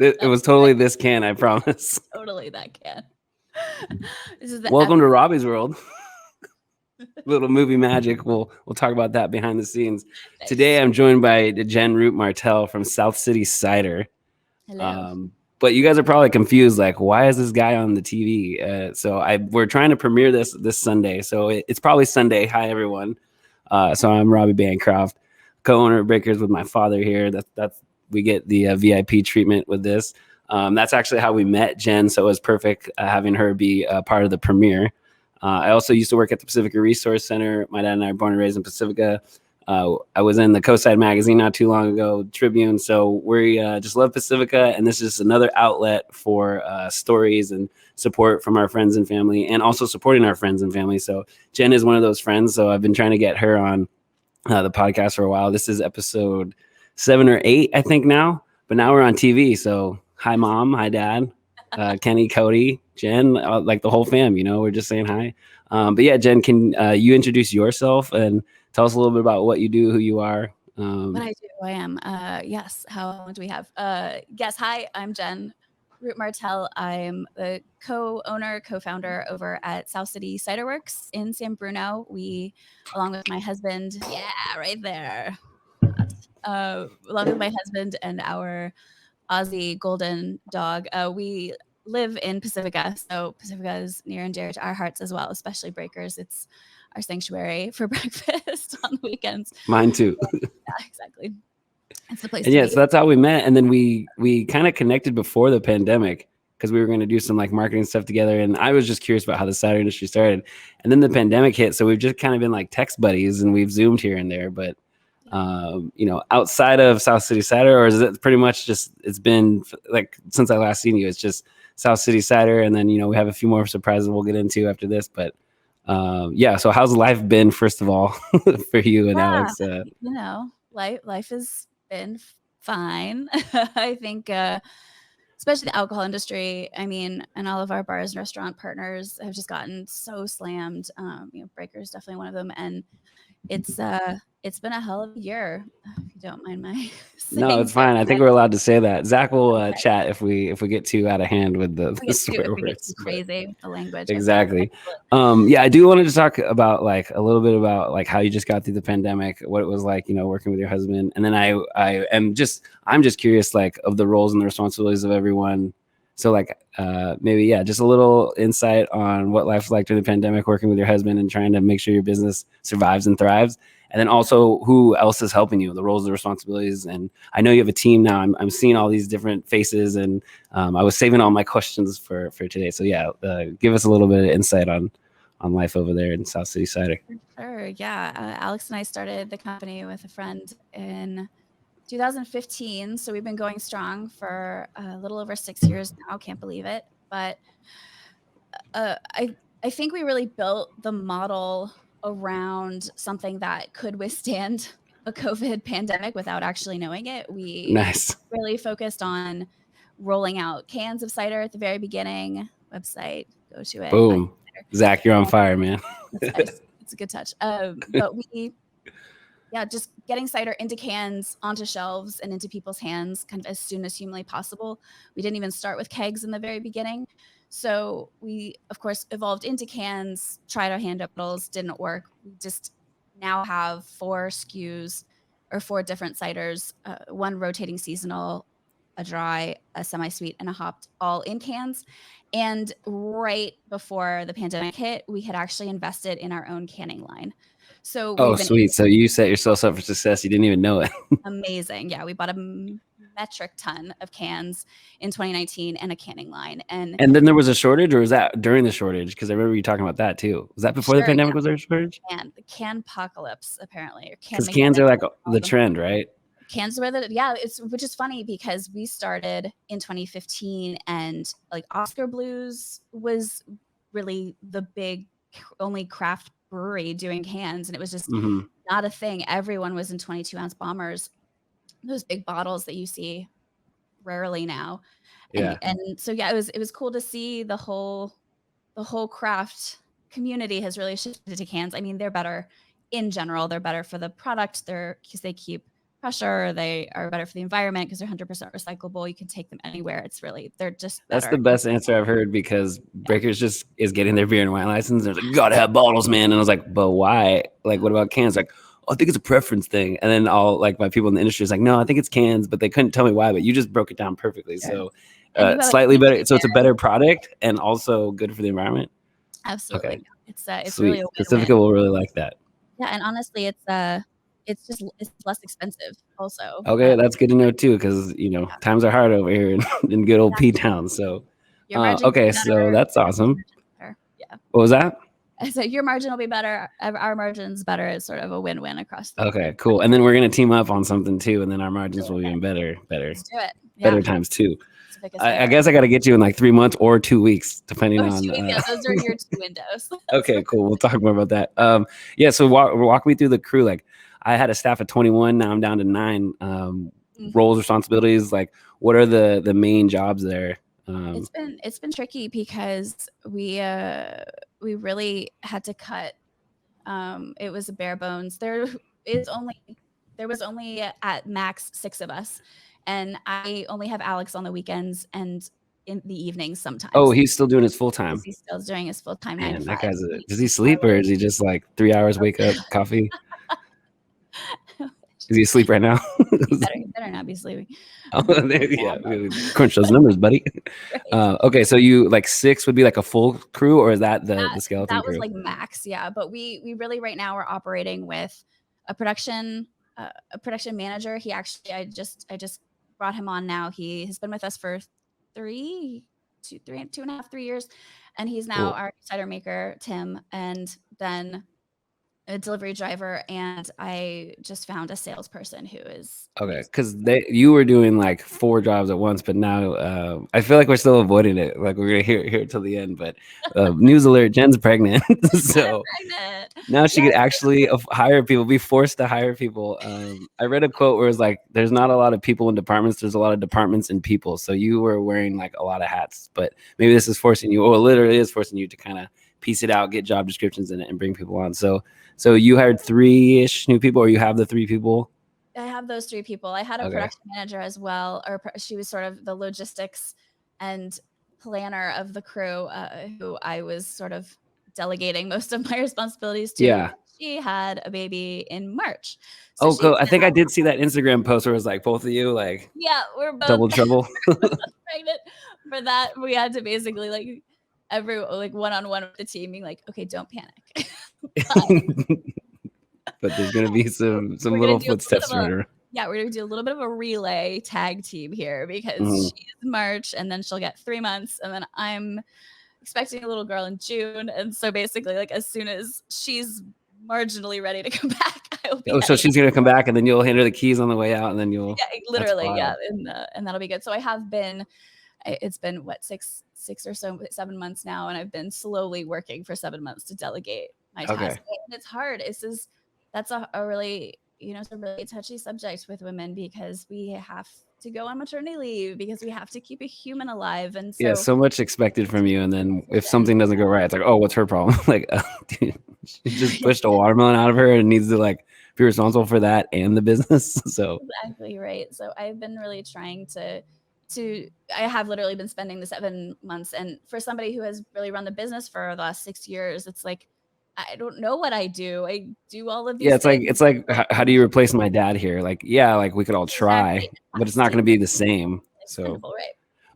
It was totally this can, I promise. Totally that can. This is the Welcome to Robby's world. Little movie magic. We'll talk about that behind the scenes. Nice. Today I'm joined by Jenn Root Martell from South City Cider. Hello. But you guys are probably confused, like, why is this guy on the TV? We're trying to premiere this Sunday, so it's probably Sunday. Hi everyone. So I'm Robby Bancroft, co-owner of Breakers with my father here. That's we get the VIP treatment with this. That's actually how we met Jenn, so it was perfect having her be part of the premiere. I also used to work at the Pacifica Resource Center. My dad and I are born and raised in Pacifica. I was in the Coastside magazine not too long ago, Tribune. So we just love Pacifica, and this is another outlet for stories and support from our friends and family, and also supporting our friends and family. So Jenn is one of those friends. So I've been trying to get her on the podcast for a while. This is episode 7 or 8, I think now. But now we're on TV. So hi, Mom. Hi, Dad. Kenny, Cody, Jenn, like the whole fam, we're just saying hi. But yeah, Jenn, can you introduce yourself and tell us a little bit about what you do, who you are? What I do, who I am. Yes. How long do we have? Yes. Hi, I'm Jenn Root Martell. I'm the co-owner, co-founder over at South City Cider Works in San Bruno. We, along with my husband, right there. Along with my husband and our Aussie golden dog, we live in Pacifica. So Pacifica is near and dear to our hearts as well, especially Breakers. It's our sanctuary for breakfast on the weekends. Mine too. Yeah, exactly. It's the place. And yeah, so that's how we met. And then we kind of connected before the pandemic because we were going to do some like marketing stuff together. And I was just curious about how the cider industry started. And then the pandemic hit. So we've just kind of been like text buddies, and we've Zoomed here and there. But outside of South City Cider, or is it pretty much just, it's been like since I last seen you, it's just South City Cider, and then we have a few more surprises we'll get into after this. But so how's life been, first of all, for you and Alex? Life has been fine. I think especially the alcohol industry, and all of our bars and restaurant partners have just gotten so slammed. Breakers definitely one of them, and it's been a hell of a year, if you don't mind my saying. No, it's fine. I think we're allowed to say that. Zach will chat if we get too out of hand with the swear words. We get too crazy with the language. Exactly. I do want to talk about like a little bit about like how you just got through the pandemic, what it was like, working with your husband, and then I'm just curious like of the roles and the responsibilities of everyone. So like maybe just a little insight on what life's like during the pandemic, working with your husband and trying to make sure your business survives and thrives. And then also who else is helping you, the roles, the responsibilities. And I know you have a team now. I'm seeing all these different faces, and I was saving all my questions for today. So give us a little bit of insight on life over there in South City Cider. Sure. Yeah. Alex and I started the company with a friend in 2015. So we've been going strong for a little over 6 years now. Can't believe it. But I think we really built the model around something that could withstand a COVID pandemic without actually knowing it. We really focused on rolling out cans of cider at the very beginning. Website, go to it. Boom. Zach, you're on fire, man. That's nice. It's a good touch. But just getting cider into cans, onto shelves, and into people's hands kind of as soon as humanly possible. We didn't even start with kegs in the very beginning. So we, of course, evolved into cans, tried our hand bottles, didn't work. We just now have 4 SKUs or 4 different ciders, one rotating seasonal, a dry, a semi-sweet, and a hopped, all in cans. And right before the pandemic hit, we had actually invested in our own canning line. So sweet. So you set yourself up for success. You didn't even know it. Amazing. Yeah, we bought a metric ton of cans in 2019 and a canning line. And then there was a shortage, or was that during the shortage? Because I remember you talking about that too. Was that before the pandemic? Was there a shortage? And the can apocalypse, apparently. Because cans are like the trend, right? Cans were which is funny because we started in 2015, and like Oscar Blues was really the big only craft brewery doing cans, and it was just not a thing. Everyone was in 22-ounce bombers, those big bottles that you see rarely now. And so it was cool to see the whole craft community has really shifted to cans. They're better in general. They're better for the product. Because they keep pressure. They are better for the environment because they're 100% recyclable. You can take them anywhere. They're just better. That's the best answer I've heard, because Breakers just is getting their beer and wine license. They're like, gotta have bottles, man. And I was like, but why? Like, what about cans? Like, oh, I think it's a preference thing. And then all like my people in the industry is like, no, I think it's cans, but they couldn't tell me why. But you just broke it down perfectly. Sure. So slightly better. So it's a better product and also good for the environment. Absolutely. Okay. It's Sweet. really a win-win. Pacifica will really like that. Yeah, and honestly, it's less expensive also. Okay, that's good to know too, because times are hard over here in good old P Town. So okay, so that's awesome. Yeah. What was that? So your margin will be better. Our margin's better. It's sort of a win-win across the board. Okay, cool. And then we're gonna team up on something too, and then our margins will be even better. Let's do it. Better times two. I guess I got to get you in like 3 months or 2 weeks, depending on. Yeah, those are your 2 windows. Okay, cool. We'll talk more about that. Yeah. So walk me through the crew. Like, I had a staff of 21. Now I'm down to 9. Roles, responsibilities. Like, what are the main jobs there? It's been tricky because we really had to cut. It was a bare bones. There was only at max 6 of us, and I only have Alex on the weekends and in the evenings sometimes. Oh, he's still doing his full time. He's still doing his full time. Man, that guy's does he sleep, or is he just like 3 hours, wake up, coffee? Is he asleep right now? He better not be sleeping. Yeah, crunch those numbers, buddy. Right. Okay, so you like 6 would be like a full crew, or is that the skeleton that was crew? like max, yeah. But we really right now are operating with a production manager. He actually I just brought him on now. He has been with us for 2.5, 3 years, and he's now our cider maker, Tim, and then a delivery driver, and I just found a salesperson who is okay, because you were doing like 4 jobs at once, but now I feel like we're still avoiding it. Like, we're gonna hear it till the end, but news alert: Jen's pregnant. So now she could actually hire people, be forced to hire people. I read a quote where it was like, "There's not a lot of people in departments. There's a lot of departments in people." So you were wearing like a lot of hats, but maybe this is forcing you, or literally is forcing you to kind of piece it out, get job descriptions in it, and bring people on. So you hired 3-ish new people, or you have the 3 people? I have those 3 people. I had a production manager as well, or she was sort of the logistics and planner of the crew, who I was sort of delegating most of my responsibilities to. Yeah. She had a baby in March. So cool. I think I did see that Instagram post where it was like both of you, like, yeah, we're both double trouble. pregnant. For that, we had to basically like one-on-one with the team being like, okay, don't panic. But there's gonna be some little footsteps right around. Yeah, we're gonna do a little bit of a relay tag team here, because she's March, and then she'll get 3 months, and then I'm expecting a little girl in June, and so basically, like, as soon as she's marginally ready to come back, I'll be. So she's gonna come back, and then you'll hand her the keys on the way out, and then you'll. Yeah, literally, yeah, and that'll be good. So I have been. It's been what 6 or so 7 months now, and I've been slowly working for 7 months to delegate my tasks. And it's hard. That's a really it's a really touchy subject with women, because we have to go on maternity leave, because we have to keep a human alive, and so much expected from you, and then if something doesn't go right, it's like, oh, what's her problem? Like, dude, she just pushed a watermelon out of her and needs to like be responsible for that and the business. So exactly right. So I've been really trying to I have literally been spending the 7 months, and for somebody who has really run the business for the last 6 years, it's like, I don't know what I do. I do all of these things. It's like how do you replace my dad here? Like, yeah, like we could all try, but it's not going to be the same. So,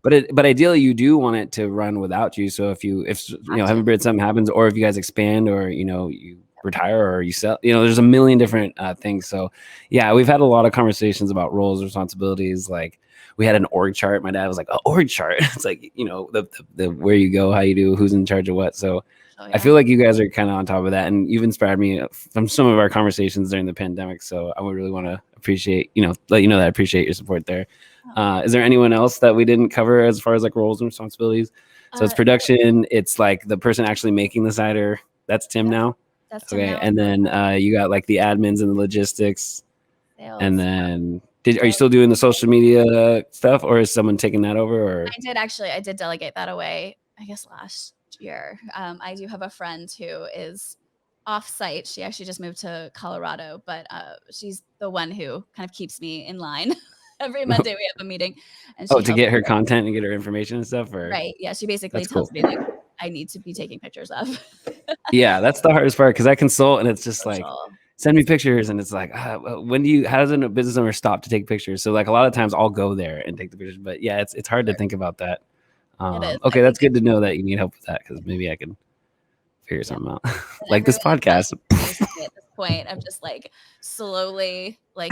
right. But ideally, you do want it to run without you. So if heaven forbid something happens, or if you guys expand, or you retire, or you sell, there's a million different things. So yeah, we've had a lot of conversations about roles, responsibilities. Like, we had an org chart. My dad was like, org chart. It's like, the where you go, how you do, who's in charge of what. So I feel like you guys are kind of on top of that, and you've inspired me from some of our conversations during the pandemic. So I would really want to appreciate, let you know that I appreciate your support there. Is there anyone else that we didn't cover as far as like roles and responsibilities? So it's production. It's like the person actually making the cider. That's Tim now. That's Tim now. And then you got like the admins and the logistics. Sales. And then are you still doing the social media stuff, or is someone taking that over? Or I did delegate that away, I guess, last year. I do have a friend who is off-site. She actually just moved to Colorado, but she's the one who kind of keeps me in line. Every Monday we have a meeting, and she to helps get her me. content and get her information and stuff, or Right. Yeah, she basically that's tells cool. me like I need to be taking pictures of. Yeah, that's the hardest part because I consult and it's just like Social. send me pictures and it's like when do you how does a business owner stop to take pictures? So like a lot of times I'll go there and take the pictures, but yeah, it's hard to think about that. It is. Okay, I that's think good to know that you need help with that because maybe I can figure something out and like this everyone podcast. knows me at this point. I'm just like slowly like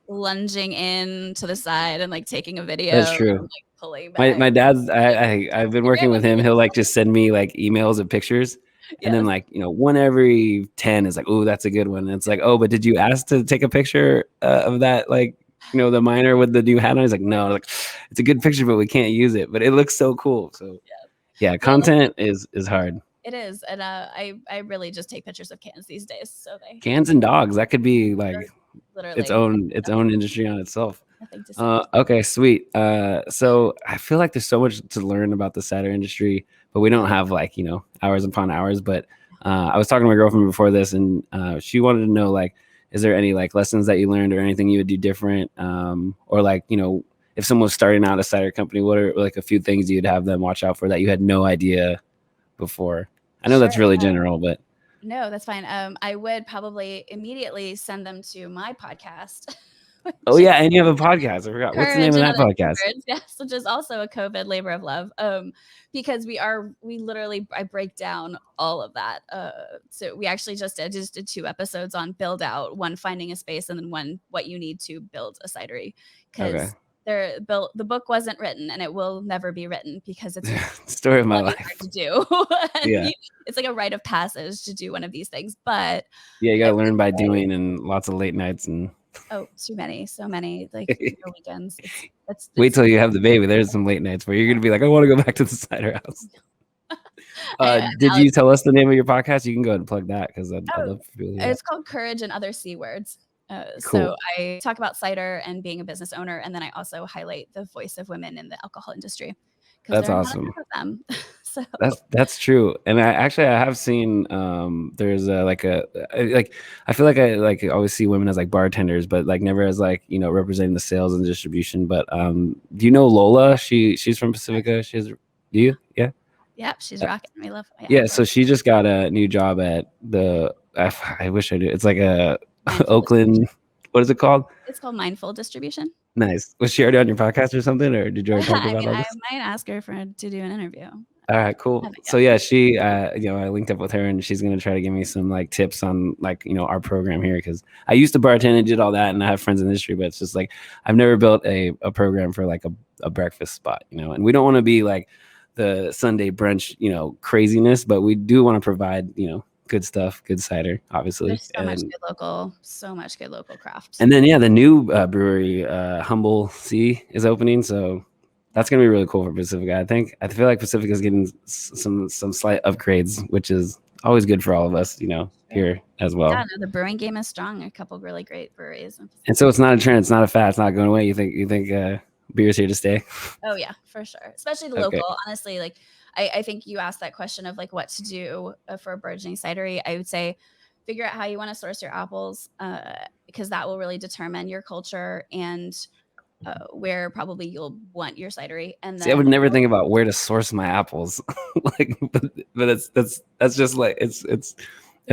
lunging in to the side and like taking a video That's and true. like pulling My back. my dad's I've been working with him. He'll like just send me like emails of pictures. And then Yes. like, one every 10 is like, oh, that's a good one. And it's like, oh, but did you ask to take a picture of that? Like, the miner with the new hat on? He's like, no, like it's a good picture, but we can't use it. But it looks so cool. So yeah, Well, content is hard. it is. And I really just take pictures of cans these days. So they Cans and dogs, that could be like literally its own industry on itself. nothing to say. Okay, sweet. So I feel like there's so much to learn about the cider industry, but we don't have like, hours upon hours. But I was talking to my girlfriend before this, and she wanted to know like, is there any like lessons that you learned or anything you would do different? Or like, if someone was starting out a cider company, what are like a few things you'd have them watch out for that you had no idea before? I know that's Sure. really general, but No, that's fine. I would probably immediately send them to my podcast. oh yeah, and you have a podcast. I forgot. What's the name Courage of and that Other podcast? Words, yes, which is also a COVID labor of love. Because we literally I break down all of that. So we actually just did 2 episodes on build out, one finding a space, and then one what you need to build a cidery. Okay. Because the book wasn't written and it will never be written because it's Story of my bloody life. hard to do. Yeah. It's like a rite of passage to do one of these things, but Yeah, you I gotta learn would by say- doing and lots of late nights and so many, like no weekends. wait till you have the baby. There's some late nights where you're gonna be like, I want to go back to the cider house. Did you tell us the name of your podcast? You can go ahead and plug that because I'd love for people to hear It's called Courage and Other C Words. Cool. So I talk about cider and being a business owner, and then I also highlight the voice of women in the alcohol industry. That's there are awesome. Not a lot of them. So That's true. And I have seen there's I feel like I always see women as like bartenders, but like never as like, representing the sales and distribution. But do you know Lola? She's from Pacifica. Do you? Yeah. Yep, she's rocking. We love. Yeah, so she just got a new job at I wish I knew. It's like a Oakland. What is it called? It's called Mindful Distribution. Nice. Was she already on your podcast or something, or did you already talk about all this? I might ask her to do an interview. All right, cool. So yeah, she, I linked up with her, and she's gonna try to give me some like tips on like our program here because I used to bartend and did all that, and I have friends in the industry, but it's just like I've never built a program for like a breakfast spot, and we don't want to be like the Sunday brunch, craziness, but we do want to provide, good stuff, good cider, obviously. There's so much good local craft. And then, yeah, the new brewery, Humble Sea, is opening. So that's going to be really cool for Pacifica. I feel like Pacifica is getting some slight upgrades, which is always good for all of us, here as well. Yeah, no, the brewing game is strong. A couple really great breweries. And so it's not a trend. It's not a fad. It's not going away. You think beer's here to stay? Oh yeah, for sure. Especially the local. Honestly, like I think you asked that question of like what to do for a burgeoning cidery. I would say figure out how you want to source your apples because that will really determine your culture and where probably you'll want your cidery. And then I would never think about where to source my apples. but that's just like it's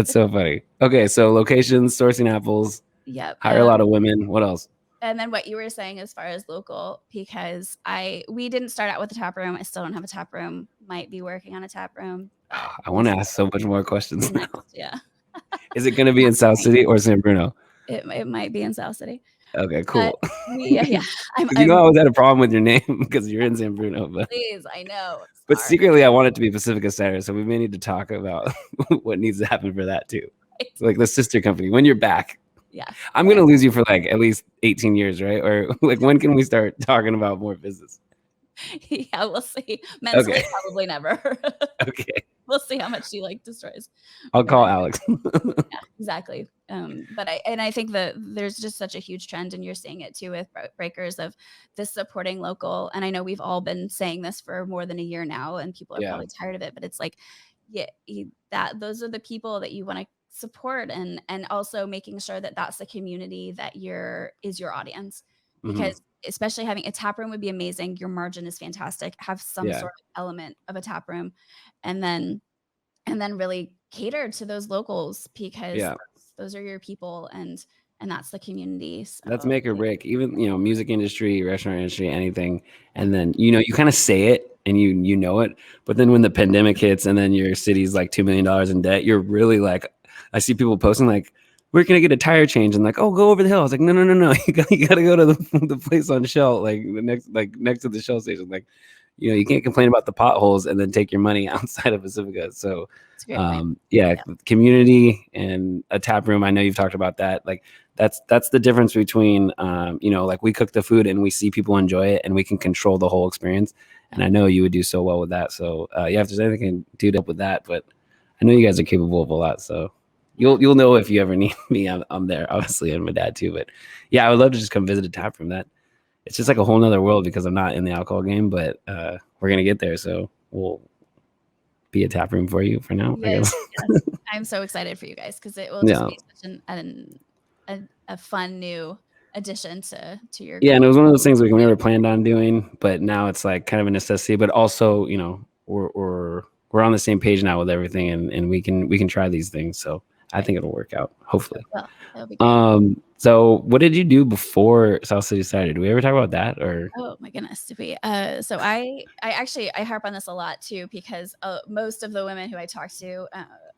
so funny. Okay, so locations, sourcing apples. Yep. Hire a lot of women. What else? And then what you were saying as far as local, because we didn't start out with a tap room. I still don't have a tap room. Might be working on a tap room. I want to ask so much more questions now. Yeah. Is it going to be in South City or San Bruno? It might be in South City. Okay, cool. Yeah. I always had a problem with your name because you're in San Bruno. But please, I know. But secretly, I want it to be Pacifica Cider, so we may need to talk about what needs to happen for that too. Like the sister company when you're back. Yeah, I'm gonna lose you for like at least 18 years, right? Or like when can we start talking about more business? Yeah, we'll see. Mentally, probably never. Okay. We'll see how much she destroys. I'll call Alex. Yeah, exactly. But I think that there's just such a huge trend, and you're seeing it too with breakers of this supporting local. And I know we've all been saying this for more than a year now, and people are probably tired of it. But it's like, those are the people that you want to support and also making sure that that's the community that is your audience. Mhm. Because especially having a tap room would be amazing. Your margin is fantastic. Have some Yeah. sort of element of a tap room, and then really cater to those locals, because Yeah. those are your people, and that's the community. That's So make or break. Even, music industry, restaurant industry, anything. And then, you kind of say it and you know it, but then when the pandemic hits and then your city's like $2 million in debt, you're really like, I see people posting like, where can I get a tire change? And like, oh, go over the hill. I was like, no, no, no, no. You got to go to the place on Shell, like next to the Shell station. Like, you can't complain about the potholes and then take your money outside of Pacifica. So, it's a great point. yeah, community and a tap room. I know you've talked about that. Like, that's the difference between, like we cook the food and we see people enjoy it and we can control the whole experience. And I know you would do so well with that. So, yeah, if there's anything I can do to help with that, but I know you guys are capable of a lot. So you'll know if you ever need me. I'm there, obviously, and my dad too. But yeah, I would love to just come visit a tap room. That it's just like a whole nother world because I'm not in the alcohol game, but we're gonna get there. So we'll be a tap room for you for now, I Yes, guess. yes. I'm so excited for you guys, because it will just Yeah. be such a fun new addition to your Yeah, and group. it was one of those things we never planned on doing, but now it's like kind of a necessity. But also, we're on the same page now with everything, and we can try these things. So I Right. think it'll work out, hopefully. Well, that'll be great. So what did you do before South City Cider? Did we ever talk about that? Or Oh my goodness, did we? So I actually I harp on this a lot too, because most of the women who I talk to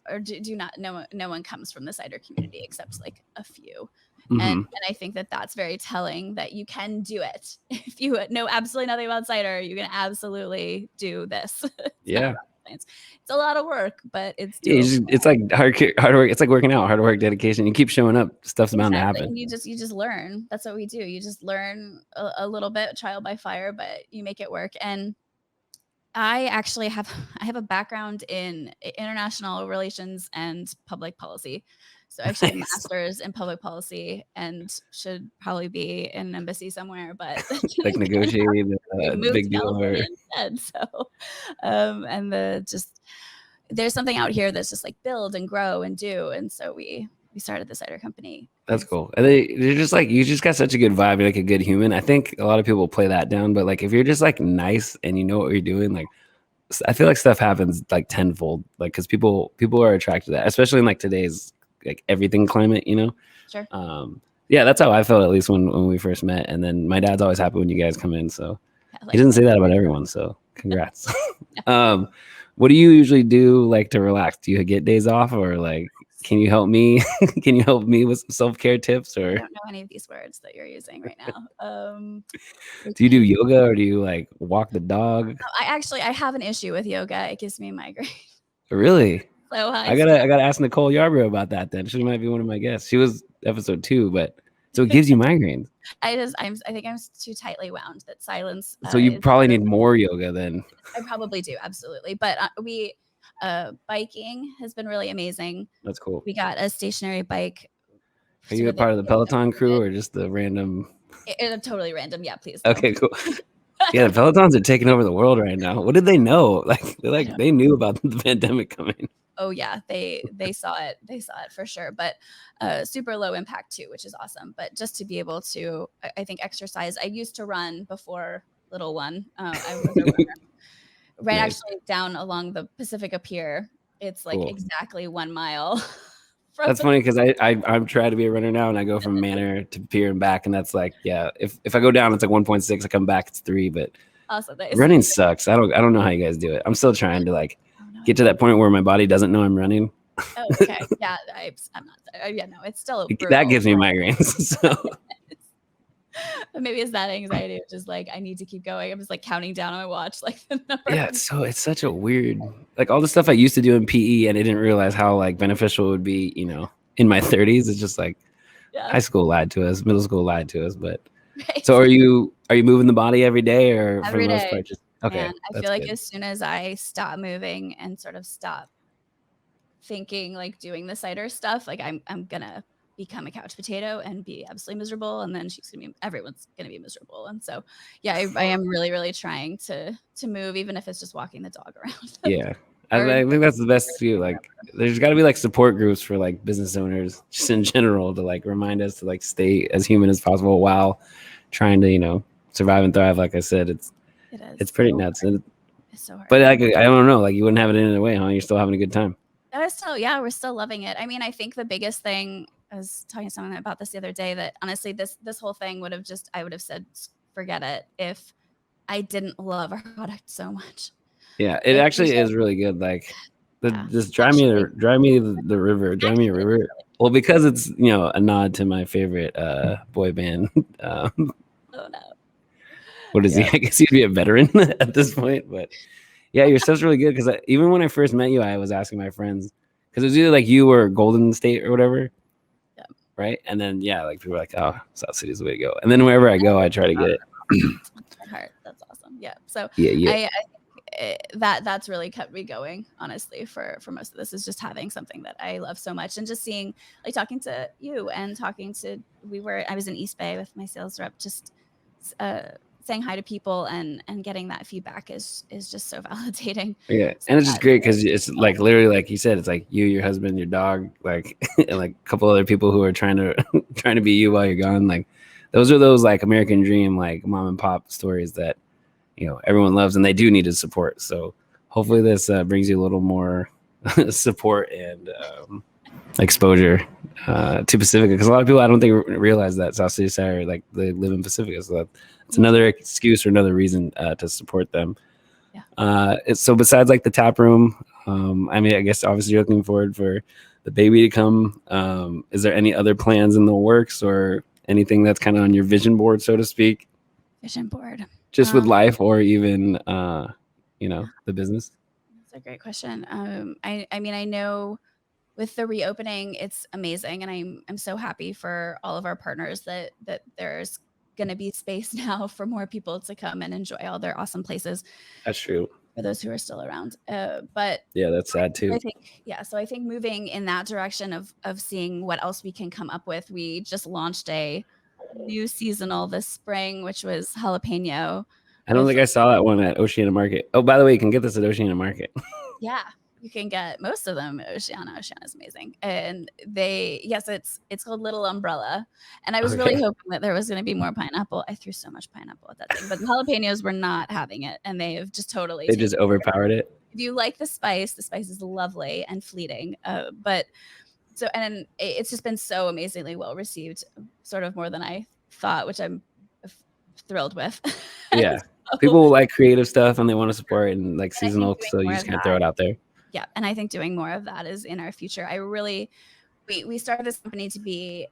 or do not no one comes from the cider community except like a few, and Mhm. I think that that's very telling that you can do it if you know absolutely nothing about cider. You can absolutely do this. It's not Yeah. rocket science. It's a lot of work, but it's Yeah, doable. it's like hard work. It's like working out, hard work, dedication. You keep showing up, stuff's bound to Exactly, happen. and you just learn. That's what we do. You just learn a little bit, trial by fire, but you make it work. And I actually have I have a background in international relations and public policy. So I actually have a Nice. master's in public policy and should probably be in an embassy somewhere, but Like negotiating we the moved big to deal or California instead. So, and there's something out here that's just like build and grow and do, and so we started the cider company. that's cool. And they're just like you just got such a good vibe, you're like a good human. I think a lot of people play that down, but like if you're just like nice and you know what you're doing, like I feel like stuff happens like tenfold, like because people are attracted to that, especially in like today's like everything climate. Sure. Yeah, that's how I felt at least when we first met. And then my dad's always happy when you guys come in. So Yeah, he doesn't say that about everyone. So congrats. What do you usually do like to relax? Do you get days off or like can you help me? Can you help me with some self-care tips I or don't know any of these words that you're using right now. do you do yoga or do you like walk the dog? I have an issue with yoga. It gives me migraine. Really? So I gotta ask Nicole Yarbrough about that then. She might be one of my guests. She was episode 2, but so it gives you migraines. I think I'm too tightly wound. That silence So you is probably part of. need more yoga then. I probably do, absolutely. But biking has been really amazing. That's cool. We got a stationary bike. Are you a part of the Peloton crew or just the random? It's totally random. Yeah, please. No. Okay, cool. Yeah, the Pelotons are taking over the world right now. What did they know? Like they knew about the pandemic coming. Oh yeah, they saw it. They saw it for sure. But super low impact too, which is awesome. But just to be able to, I think, exercise. I used to run before little one. I was a runner. Right, Nice. actually down along the Pacifica Pier. It's like Cool. exactly 1 mile. That's funny because I'm trying to be a runner now and I go from Manor to Pier and back and that's like if I go down it's like 1.6, I come back it's 3, but Awesome. Nice. running sucks. I don't know how you guys do it. I'm still trying to like get to that point where my body doesn't know I'm running. Oh, okay. Yeah, I'm not there. Yeah, no, it's still brutal. That gives me migraines. So But maybe it's that anxiety of just like I need to keep going. I'm just like counting down on my watch, like the number. yeah, it's such a weird like all the stuff I used to do in PE and I didn't realize how like beneficial it would be, in my 30s. It's just like high school lied to us, middle school lied to us. But Right. so are you moving the body every day or Every for the most day. part just okay? Man, I feel like good. as soon as I stop moving and sort of stop thinking like doing the cider stuff, like I'm gonna become a couch potato and be absolutely miserable, and then everyone's gonna be miserable. And so yeah, I am really trying to move, even if it's just walking the dog around. Yeah. I think that's the best too. Like, there's got to be like support groups for like business owners, just in general, to like remind us to like stay as human as possible while trying to survive and thrive. Like I said, it's pretty nuts. And it's so hard. But like, I don't know, like you wouldn't have it any other way, huh? You're still having a good time. We're still loving it. I mean, I think the biggest thing, I was talking to someone about this the other day, that honestly, this whole thing I would have said, forget it, if I didn't love our product so much. Yeah, it actually is really good. Like, just drive me the river, drive me a river. Well, because it's a nod to my favorite boy band. Oh no. What is he? I guess he'd be a veteran at this point, but yeah, your stuff's really good. Because even when I first met you, I was asking my friends, because it was either like you or Golden State or whatever. Yeah. Right. And then like people were like, "Oh, South City's the way to go." And then wherever I go, I try to get it. My heart. That's awesome. Yeah. So yeah. That's really kept me going, honestly, for most of this, is just having something that I love so much, and just seeing, like, talking to you and I was in East Bay with my sales rep, just saying hi to people and getting that feedback is just so validating. Yeah, and it's just great because it's like literally, like you said, it's like you, your husband, your dog, like and like a couple other people who are trying to be you while you're gone. Like those are those like American dream, like mom and pop stories that everyone loves, and they do need to support. So hopefully this brings you a little more support and exposure to Pacifica, because a lot of people, I don't think, realize that South City Cider, like, they live in Pacifica, so it's another excuse or another reason to support them. So besides like the tap room, I mean, I guess obviously you're looking forward for the baby to come. Is there any other plans in the works or anything that's kind of on your vision board, so to speak? Vision board. Just with life, or even the business? That's a great question. I mean, I know with the reopening, it's amazing, and I'm so happy for all of our partners that there's going to be space now for more people to come and enjoy all their awesome places. That's true. For those who are still around. But yeah, that's sad too. I think moving in that direction of seeing what else we can come up with. We just launched a new seasonal this spring, which was jalapeno. I don't think I saw that one at Oceana Market. Oh, by the way, you can get this at Oceana Market. Yeah, you can get most of them at Oceana. Oceana is amazing. And it's called Little Umbrella. And I was really hoping that there was going to be more pineapple. I threw so much pineapple at that thing, but the jalapenos were not having it. And they have just totally They just overpowered it. If you like the spice is lovely and fleeting. And it's just been so amazingly well received, sort of more than I thought, which I'm thrilled with. Yeah. People like creative stuff and they want to support and like seasonal, so you just kind of throw it out there. Yeah, and I think doing more of that is in our future. We started this company to be,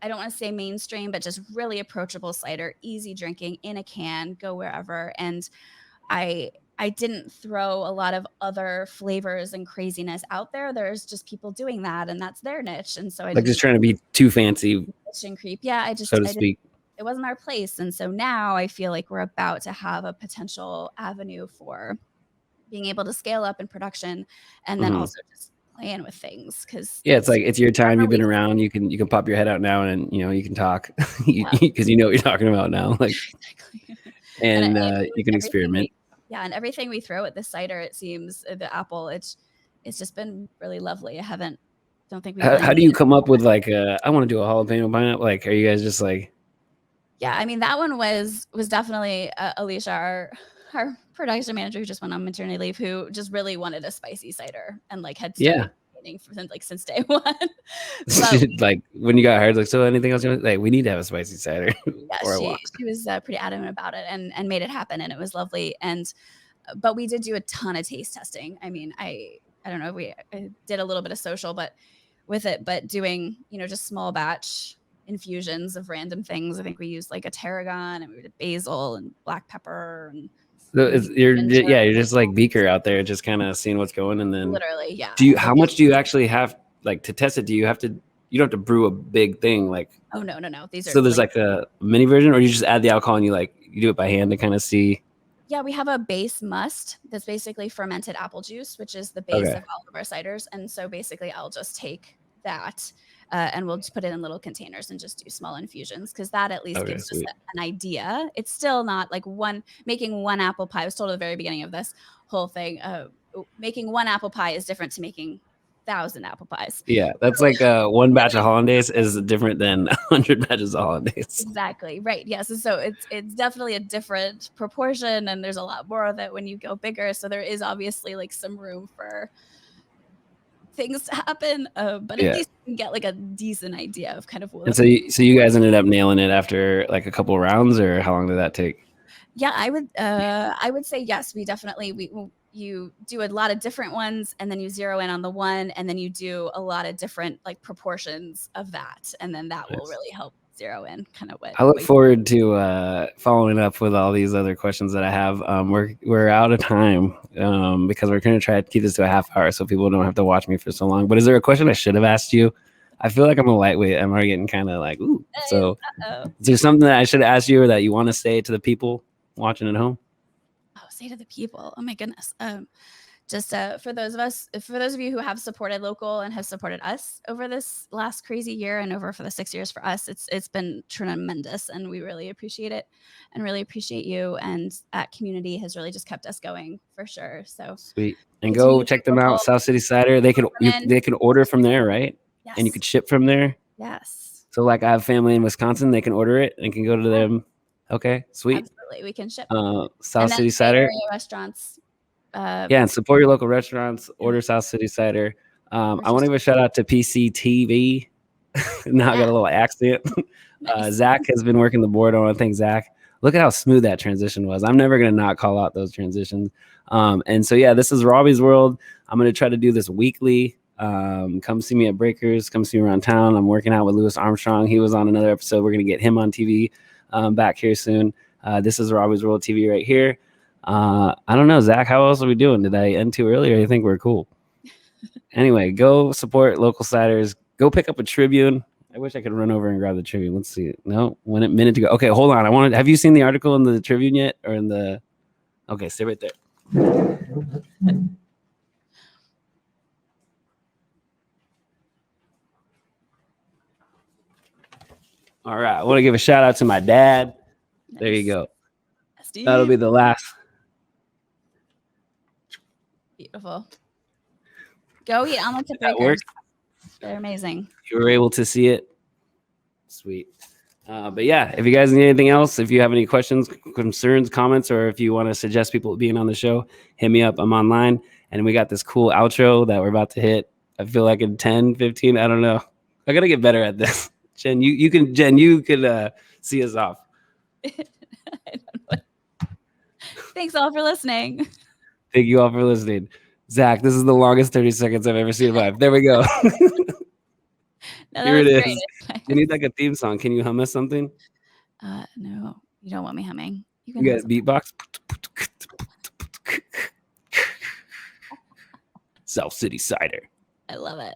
I don't want to say mainstream, but just really approachable cider, easy drinking in a can, go wherever. And I didn't throw a lot of other flavors and craziness out there. There's just people doing that, and that's their niche. And so just trying to be too fancy. And creep. Yeah, so to speak. It wasn't our place. And so now I feel like we're about to have a potential avenue for being able to scale up in production, and then also just playing with things. Because it's like, it's your time. You've been around. You can pop your head out now, and you can talk because you know what you're talking about now. Like, and you can experiment. And everything we throw at this cider, it seems, the apple, it's just been really lovely. Don't think we. How do you come up with like I want to do a jalapeno pineapple? Like, are you guys just like? Yeah, I mean, that one was definitely Alicia, our production manager, who just went on maternity leave, who just really wanted a spicy cider and like had since day one. Like when you got hired, like, so anything else? Like, we need to have a spicy cider. Yeah, she was pretty adamant about it and made it happen, and it was lovely. But we did do a ton of taste testing. I mean, I don't know, I did a little bit of social, but doing just small batch infusions of random things. I think we used like a tarragon, and we did basil and black pepper, and so you're just like Beaker out there, just kind of seeing what's going. And then literally, how much do you actually have, like, to test it? You don't have to brew a big thing, like? Oh no, these are, so there's like a mini version, or you just add the alcohol and you do it by hand to kind of see? Yeah, we have a base must that's basically fermented apple juice, which is the base of all of our ciders. And so basically I'll just take that and we'll just put it in little containers and just do small infusions, because that at least gives us an idea. It's still not like making one apple pie. I was told at the very beginning of this whole thing, making one apple pie is different to making 1,000 apple pies. Yeah, that's like one batch of hollandaise is different than 100 batches of hollandaise. Exactly. Right. Yes. So it's definitely a different proportion, and there's a lot more of it when you go bigger. So there is obviously like some room for things to happen, but at least you can get like a decent idea of kind of what. And so you guys ended up nailing it after like a couple of rounds, or how long did that take? Yeah, I would say yes. We definitely you do a lot of different ones, and then you zero in on the one, and then you do a lot of different like proportions of that, and then that will really help zero in kind of what. I look forward to following up with all these other questions that I have. We're out of time because we're going to try to keep this to a half hour so people don't have to watch me for so long. But is there a question I should have asked you? I feel like I'm a lightweight. I'm already getting kind of like, ooh. So is there something that I should ask you or that you want to say to the people watching at home? Oh, say to the people. Oh my goodness. Just for those of you who have supported local and have supported us over this last crazy year and over for the 6 years for us, it's been tremendous, and we really appreciate it and really appreciate you. And that community has really just kept us going for sure. So sweet. And go check them out, South City Cider. They can order from there, right? Yes. And you could ship from there. Yes. So like I have family in Wisconsin, they can order it and can go to them. Okay, sweet. Absolutely, we can ship. South City Cider restaurants. Yeah, and support your local restaurants. Order South City Cider. I want to give a shout out to PCTV. Now I got a little accent. Nice. Zach has been working the board. I want to thank Zach. Look at how smooth that transition was. I'm never going to not call out those transitions. And so, yeah, this is Robby's World. I'm going to try to do this weekly. Come see me at Breakers. Come see me around town. I'm working out with Louis Armstrong. He was on another episode. We're going to get him on TV back here soon. This is Robby's World TV right here. I don't know, Zach, how else are we doing? Did I end too early, or you think we're cool? Anyway, go support local ciders. Go pick up a Tribune. I wish I could run over and grab the Tribune. Let's see. No, 1 minute to go. Okay, hold on. Have you seen the article in the Tribune yet, or in the? Okay, stay right there. All right, I want to give a shout out to my dad. Nice. There you go. Steve. That'll be the last. Beautiful. Go eat omelets at Breakers. They're amazing. You were able to see it. Sweet. But yeah, if you guys need anything else, if you have any questions, concerns, comments, or if you want to suggest people being on the show, hit me up. I'm online. And we got this cool outro that we're about to hit. I feel like in 10, 15, I don't know. I got to get better at this. Jen, you can see us off. I don't know. Thanks all for listening. Thank you all for listening. Zach, this is the longest 30 seconds I've ever seen in my life. There we go. Here it is. Great. We need like a theme song. Can you hum us something? No, you don't want me humming. You guys beatbox? South City Cider. I love it.